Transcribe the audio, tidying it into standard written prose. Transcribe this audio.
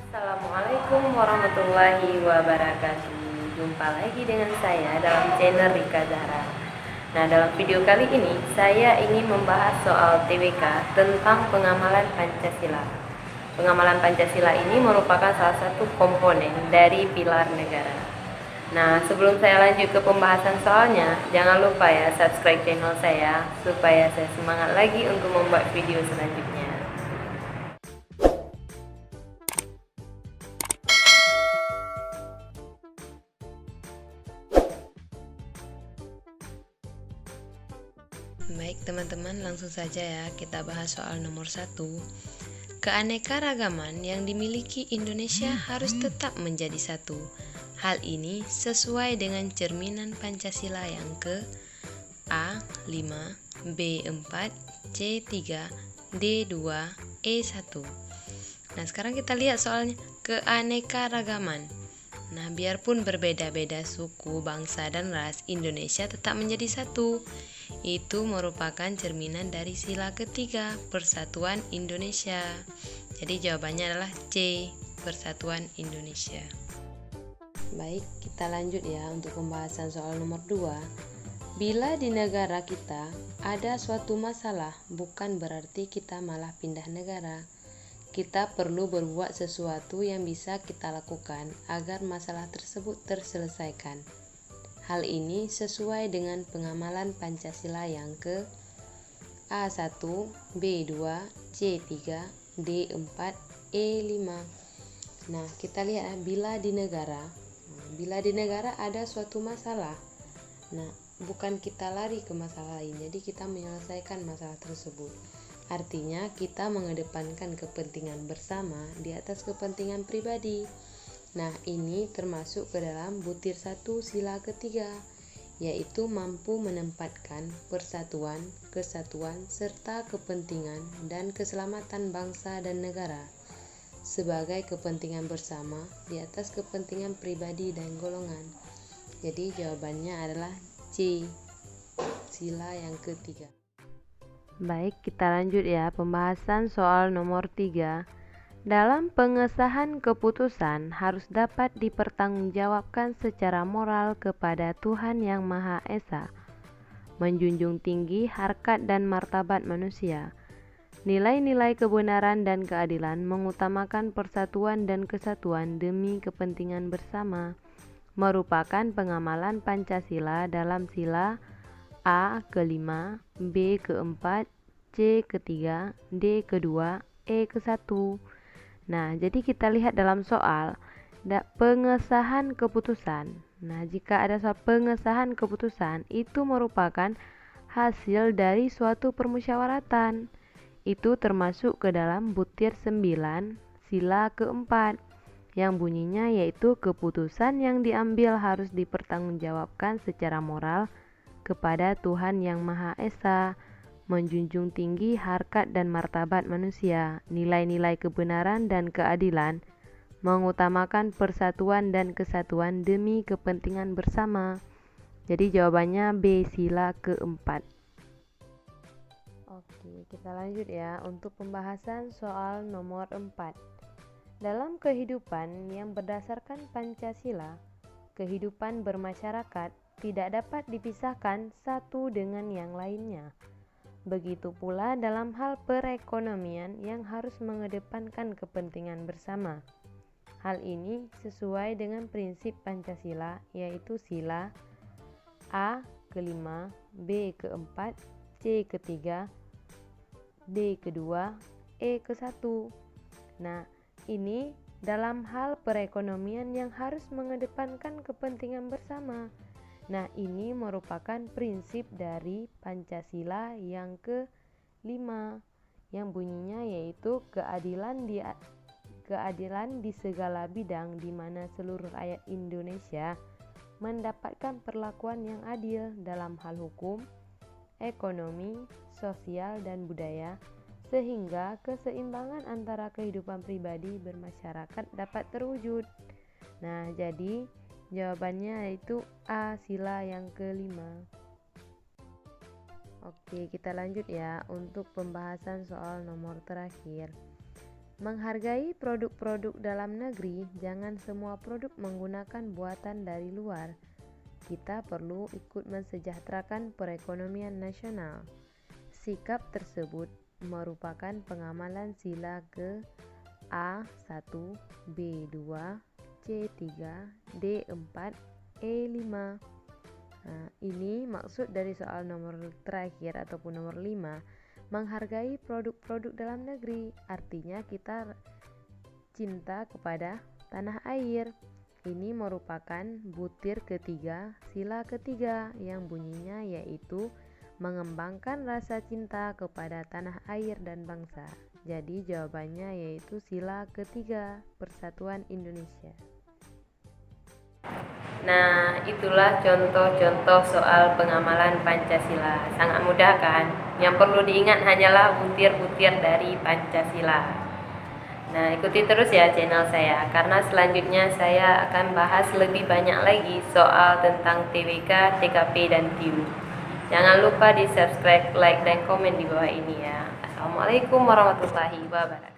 Assalamualaikum warahmatullahi wabarakatuh. Jumpa lagi dengan saya dalam channel Rika Zahra. Nah, dalam video kali ini saya ingin membahas soal TWK tentang pengamalan Pancasila. Pengamalan Pancasila ini merupakan salah satu komponen dari pilar negara. Nah, sebelum saya lanjut ke pembahasan soalnya, jangan lupa ya subscribe channel saya supaya saya semangat lagi untuk membuat video selanjutnya. Baik teman-teman, langsung saja ya kita bahas soal nomor 1. Keanekaragaman yang dimiliki Indonesia harus tetap menjadi satu. Hal ini sesuai dengan cerminan Pancasila yang ke A 5, B 4, C 3, D 2, E 1. Nah, sekarang kita lihat soalnya keanekaragaman. Nah, biarpun berbeda-beda suku, bangsa, dan ras, Indonesia tetap menjadi satu. Itu merupakan cerminan dari sila ketiga, Persatuan Indonesia. Jadi jawabannya adalah C, Persatuan Indonesia. Baik, kita lanjut ya untuk pembahasan soal nomor 2. Bila di negara kita ada suatu masalah, bukan berarti kita malah pindah negara. Kita perlu berbuat sesuatu yang bisa kita lakukan agar masalah tersebut terselesaikan. Hal ini sesuai dengan pengamalan Pancasila yang ke A1, B2, C3, D4, E5. Nah, kita lihat bila di negara ada suatu masalah. Nah, bukan kita lari ke masalah lain, jadi kita menyelesaikan masalah tersebut. Artinya kita mengedepankan kepentingan bersama di atas kepentingan pribadi. Nah, ini termasuk ke dalam butir 1 sila ketiga, yaitu mampu menempatkan persatuan, kesatuan, serta kepentingan dan keselamatan bangsa dan negara sebagai kepentingan bersama di atas kepentingan pribadi dan golongan. Jadi jawabannya adalah C, sila yang ketiga. Baik, kita lanjut ya pembahasan soal nomor 3. Dalam pengesahan keputusan harus dapat dipertanggungjawabkan secara moral kepada Tuhan Yang Maha Esa, menjunjung tinggi harkat dan martabat manusia, nilai-nilai kebenaran dan keadilan, mengutamakan persatuan dan kesatuan demi kepentingan bersama, merupakan pengamalan Pancasila dalam sila A ke-5, B ke-4, C ke-3, D ke-2, E ke-1. Nah, jadi kita lihat dalam soal pengesahan keputusan. Nah, jika ada soal pengesahan keputusan, itu merupakan hasil dari suatu permusyawaratan. Itu termasuk ke dalam butir 9, sila keempat, yang bunyinya yaitu keputusan yang diambil harus dipertanggungjawabkan secara moral kepada Tuhan Yang Maha Esa, menjunjung tinggi harkat dan martabat manusia, nilai-nilai kebenaran dan keadilan, mengutamakan persatuan dan kesatuan demi kepentingan bersama. Jadi jawabannya B, sila keempat. Oke, kita lanjut ya untuk pembahasan soal nomor 4. Dalam kehidupan yang berdasarkan Pancasila, kehidupan bermasyarakat tidak dapat dipisahkan satu dengan yang lainnya. Begitu pula dalam hal perekonomian yang harus mengedepankan kepentingan bersama. Hal ini sesuai dengan prinsip Pancasila, yaitu sila A ke-5, B ke-4, C ke-3, D ke-2, E ke-1. Nah, ini dalam hal perekonomian yang harus mengedepankan kepentingan bersama. Nah, ini merupakan prinsip dari Pancasila yang ke-5, yang bunyinya yaitu keadilan di segala bidang, di mana seluruh rakyat Indonesia mendapatkan perlakuan yang adil dalam hal hukum, ekonomi, sosial, dan budaya, sehingga keseimbangan antara kehidupan pribadi bermasyarakat dapat terwujud. Nah, jadi jawabannya yaitu A, sila yang ke-5. Oke, kita lanjut ya untuk pembahasan soal nomor terakhir. Menghargai produk-produk dalam negeri, jangan semua produk menggunakan buatan dari luar. Kita perlu ikut mensejahterakan perekonomian nasional. Sikap tersebut merupakan pengamalan sila ke A1, B2, C3, D4, E5. Ini maksud dari soal nomor terakhir ataupun nomor 5. Menghargai produk-produk dalam negeri, artinya kita cinta kepada tanah air. Ini merupakan butir ketiga, sila ketiga yang bunyinya yaitu mengembangkan rasa cinta kepada tanah air dan bangsa. Jadi jawabannya yaitu sila ketiga, Persatuan Indonesia. Nah, itulah contoh-contoh soal pengamalan Pancasila. Sangat mudah kan? Yang perlu diingat hanyalah butir-butir dari Pancasila. Nah, ikuti terus ya channel saya, karena selanjutnya saya akan bahas lebih banyak lagi soal tentang TWK, TKP, dan TIU. Jangan lupa di subscribe, like, dan komen di bawah ini ya. Assalamualaikum warahmatullahi wabarakatuh.